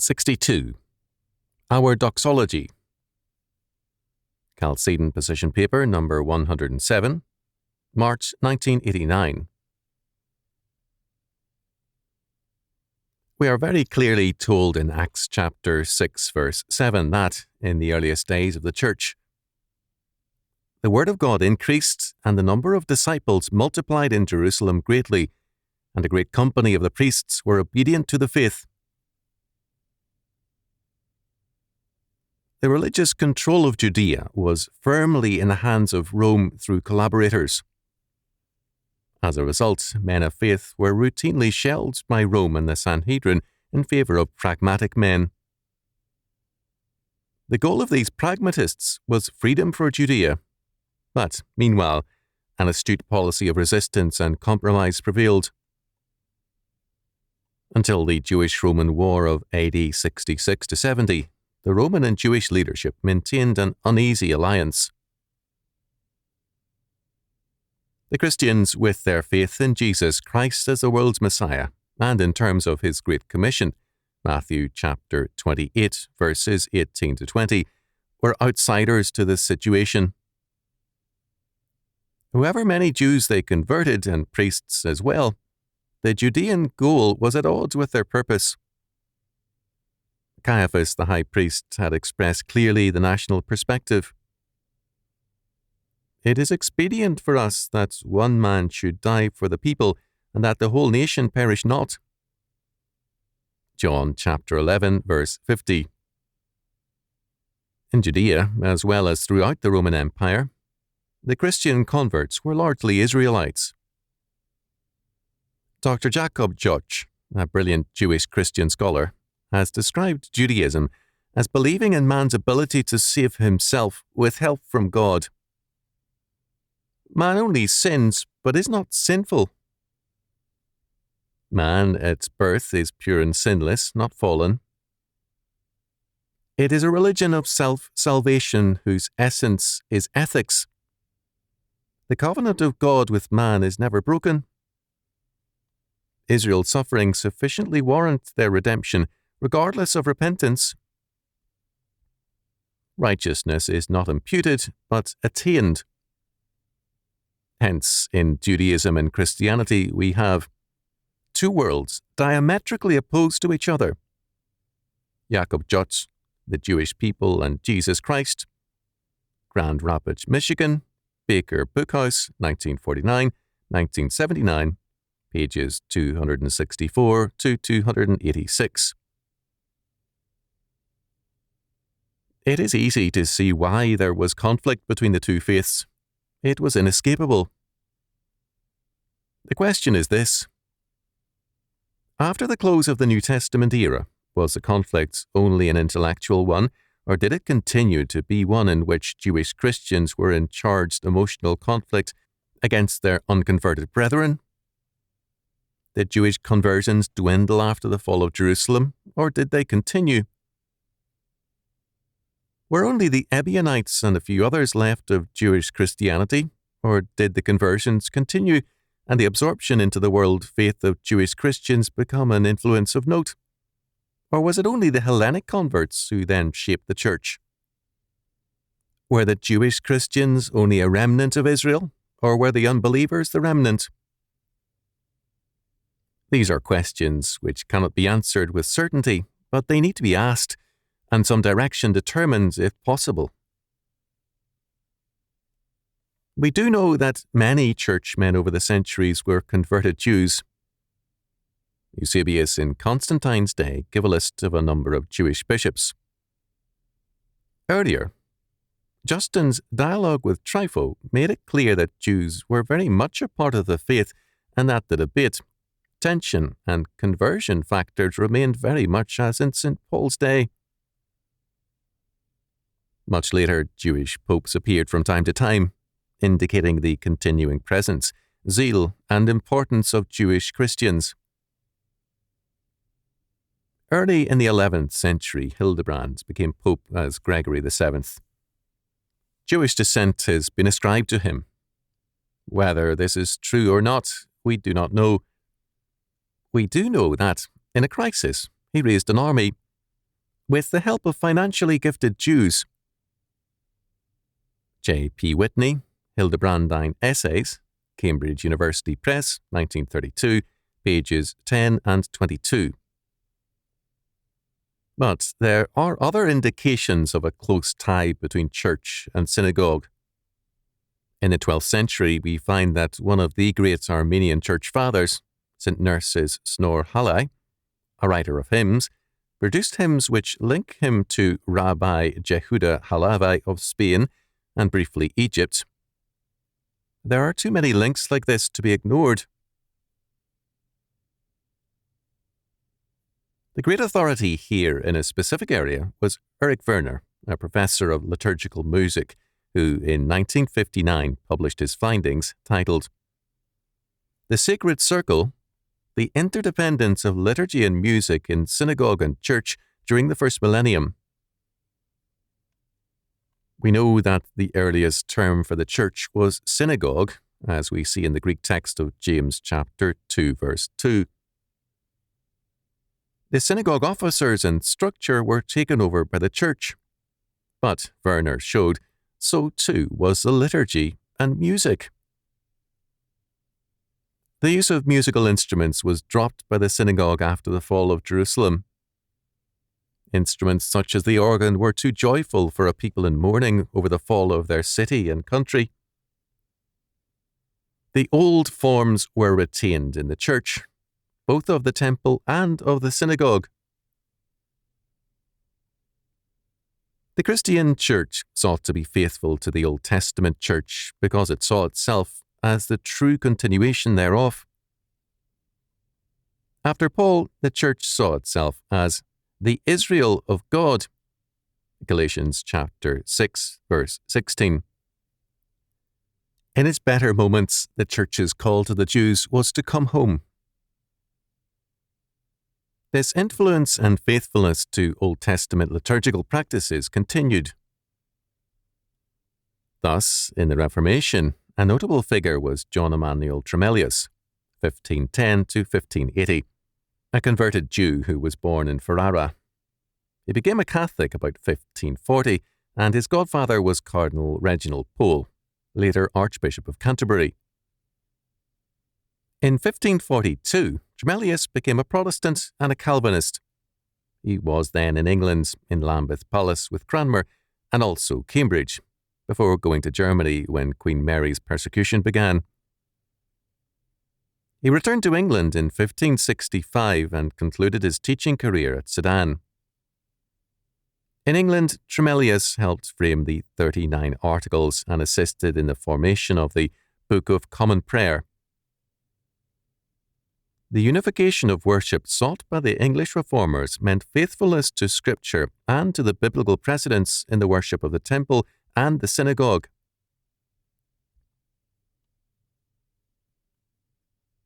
62. Our Doxology. Chalcedon Position Paper number 107, March 1989. We are very clearly told in Acts chapter 6 verse 7 that, in the earliest days of the Church, the Word of God increased, and the number of disciples multiplied in Jerusalem greatly, and a great company of the priests were obedient to the faith. The religious control of Judea was firmly in the hands of Rome through collaborators. As a result, men of faith were routinely shelved by Rome and the Sanhedrin in favour of pragmatic men. The goal of these pragmatists was freedom for Judea, but, meanwhile, an astute policy of resistance and compromise prevailed. Until the Jewish-Roman War of AD 66 to 70, the Roman and Jewish leadership maintained an uneasy alliance. The Christians, with their faith in Jesus Christ as the world's Messiah, and in terms of his Great Commission, Matthew chapter 28, verses 18 to 20, were outsiders to this situation. However many Jews they converted, and priests as well, the Judean goal was at odds with their purpose. Caiaphas, the high priest, had expressed clearly the national perspective. It is expedient for us that one man should die for the people, and that the whole nation perish not. John chapter 11, verse 50. In Judea, as well as throughout the Roman Empire, the Christian converts were largely Israelites. Dr. Jacob Judge, a brilliant Jewish Christian scholar, has described Judaism as believing in man's ability to save himself with help from God. Man only sins, but is not sinful. Man at birth is pure and sinless, not fallen. It is a religion of self-salvation whose essence is ethics. The covenant of God with man is never broken. Israel's suffering sufficiently warrant their redemption, regardless of repentance. Righteousness is not imputed, but attained. Hence, in Judaism and Christianity, we have two worlds diametrically opposed to each other. Jacob Judge, the Jewish people and Jesus Christ. Grand Rapids, Michigan, Baker Bookhouse, 1949, 1979, pages 264 to 286. It is easy to see why there was conflict between the two faiths. It was inescapable. The question is this: after the close of the New Testament era, was the conflict only an intellectual one, or did it continue to be one in which Jewish Christians were in charged emotional conflict against their unconverted brethren? Did Jewish conversions dwindle after the fall of Jerusalem, or did they continue? Were only the Ebionites and a few others left of Jewish Christianity, or did the conversions continue and the absorption into the world faith of Jewish Christians become an influence of note? Or was it only the Hellenic converts who then shaped the church? Were the Jewish Christians only a remnant of Israel, or were the unbelievers the remnant? These are questions which cannot be answered with certainty, but they need to be asked, and some direction determined if possible. We do know that many churchmen over the centuries were converted Jews. Eusebius in Constantine's day gave a list of a number of Jewish bishops. Earlier, Justin's dialogue with Trypho made it clear that Jews were very much a part of the faith, and that the debate, tension, and conversion factors remained very much as in St. Paul's day. Much later, Jewish popes appeared from time to time, indicating the continuing presence, zeal, and importance of Jewish Christians. Early in the 11th century, Hildebrand became pope as Gregory VII. Jewish descent has been ascribed to him. Whether this is true or not, we do not know. We do know that, in a crisis, he raised an army, with the help of financially gifted Jews. J. P. Whitney, Hildebrandine Essays, Cambridge University Press, 1932, pages 10 and 22. But there are other indications of a close tie between church and synagogue. In the 12th century, we find that one of the great Armenian church fathers, St. Nerses Snor Halai, a writer of hymns, produced hymns which link him to Rabbi Jehuda Halavi of Spain and briefly Egypt. There are too many links like this to be ignored. The great authority here in a specific area was Erich Werner, a professor of liturgical music, who in 1959 published his findings titled The Sacred Circle, the Interdependence of Liturgy and Music in Synagogue and Church during the First Millennium. We know that the earliest term for the church was synagogue, as we see in the Greek text of James chapter 2, verse 2. The synagogue officers and structure were taken over by the church. But, Werner showed, so too was the liturgy and music. The use of musical instruments was dropped by the synagogue after the fall of Jerusalem. Instruments such as the organ were too joyful for a people in mourning over the fall of their city and country. The old forms were retained in the church, both of the temple and of the synagogue. The Christian church sought to be faithful to the Old Testament church because it saw itself as the true continuation thereof. After Paul, the church saw itself as the Israel of God. Galatians chapter 6, verse 16. In its better moments, the church's call to the Jews was to come home. This influence and faithfulness to Old Testament liturgical practices continued. Thus, in the Reformation, a notable figure was John Emmanuel Tremellius, 1510 to 1580, a converted Jew who was born in Ferrara. He became a Catholic about 1540, and his godfather was Cardinal Reginald Pole, later Archbishop of Canterbury. In 1542, Tremellius became a Protestant and a Calvinist. He was then in England, in Lambeth Palace with Cranmer, and also Cambridge, before going to Germany when Queen Mary's persecution began. He returned to England in 1565 and concluded his teaching career at Sedan. In England, Tremellius helped frame the 39 Articles and assisted in the formation of the Book of Common Prayer. The unification of worship sought by the English reformers meant faithfulness to Scripture and to the biblical precedents in the worship of the temple and the synagogue.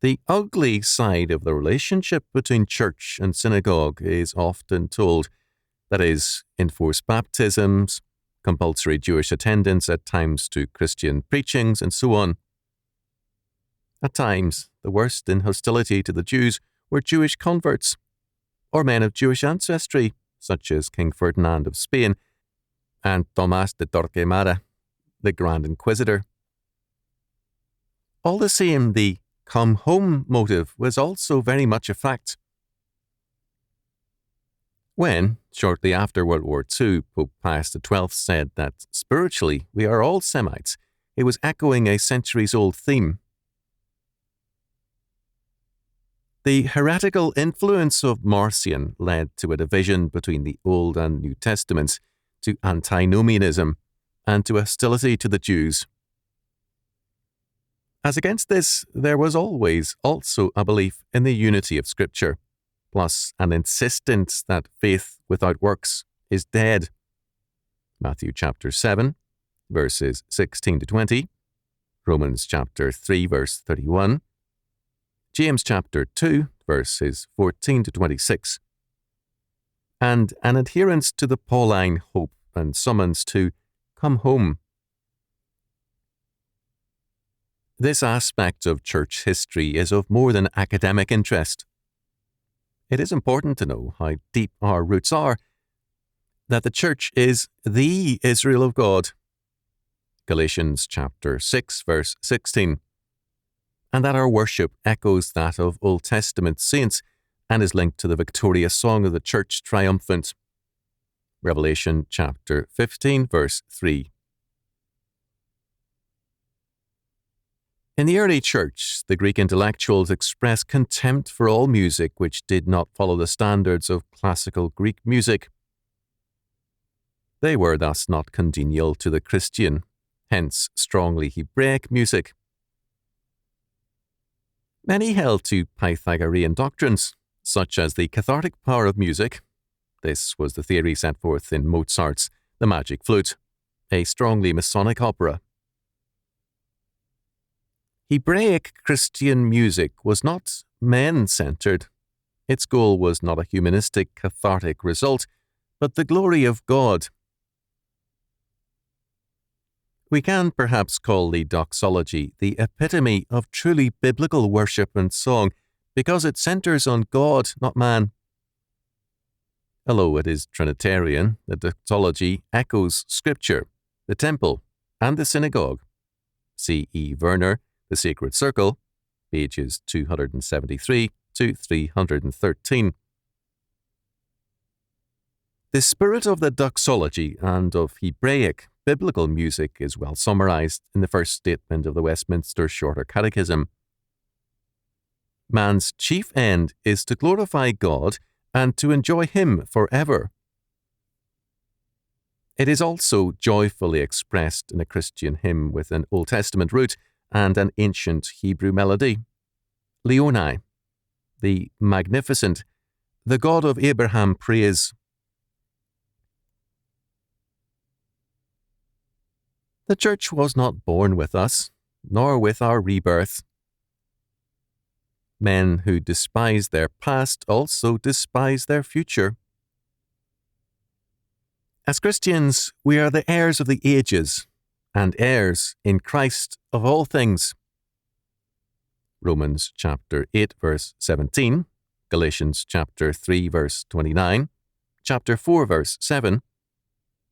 The ugly side of the relationship between church and synagogue is often told, that is, enforced baptisms, compulsory Jewish attendance at times to Christian preachings, and so on. At times, the worst in hostility to the Jews were Jewish converts, or men of Jewish ancestry, such as King Ferdinand of Spain and Tomás de Torquemada, the Grand Inquisitor. All the same, the come home motive was also very much a fact. When, shortly after World War II, Pope Pius XII said that spiritually we are all Semites, he was echoing a centuries-old theme. The heretical influence of Marcion led to a division between the Old and New Testaments, to antinomianism, and to hostility to the Jews. As against this, there was always also a belief in the unity of Scripture, plus an insistence that faith without works is dead. Matthew chapter 7, verses 16 to 20, Romans chapter 3, verse 31, James chapter 2, verses 14 to 26, and an adherence to the Pauline hope and summons to come home. This aspect of church history is of more than academic interest. It is important to know how deep our roots are, that the church is the Israel of God, Galatians chapter 6, verse 16, and that our worship echoes that of Old Testament saints and is linked to the victorious song of the church triumphant, Revelation chapter 15, verse 3. In the early church, the Greek intellectuals expressed contempt for all music which did not follow the standards of classical Greek music. They were thus not congenial to the Christian, hence strongly Hebraic music. Many held to Pythagorean doctrines, such as the cathartic power of music. This was the theory set forth in Mozart's The Magic Flute, a strongly Masonic opera. Hebraic Christian music was not man-centered. Its goal was not a humanistic, cathartic result, but the glory of God. We can perhaps call the Doxology the epitome of truly biblical worship and song because it centers on God, not man. Although it is Trinitarian, the Doxology echoes Scripture, the temple, and the synagogue. C. E. Werner, The Sacred Circle, pages 273 to 313. The spirit of the Doxology and of Hebraic biblical music is well summarized in the first statement of the Westminster Shorter Catechism. Man's chief end is to glorify God and to enjoy Him forever. It is also joyfully expressed in a Christian hymn with an Old Testament root and an ancient Hebrew melody. Leoni, the magnificent, the God of Abraham praise. The church was not born with us, nor with our rebirth. Men who despise their past also despise their future. As Christians, we are the heirs of the ages, and heirs in Christ of all things. Romans chapter 8, verse 17, Galatians chapter 3, verse 29, chapter 4, verse 7,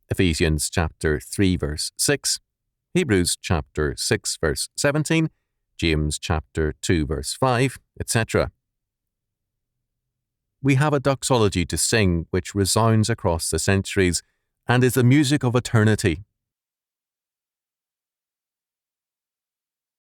Ephesians chapter 3, verse 6, Hebrews chapter 6, verse 17, James chapter 2, verse 5, etc. We have a doxology to sing which resounds across the centuries and is the music of eternity.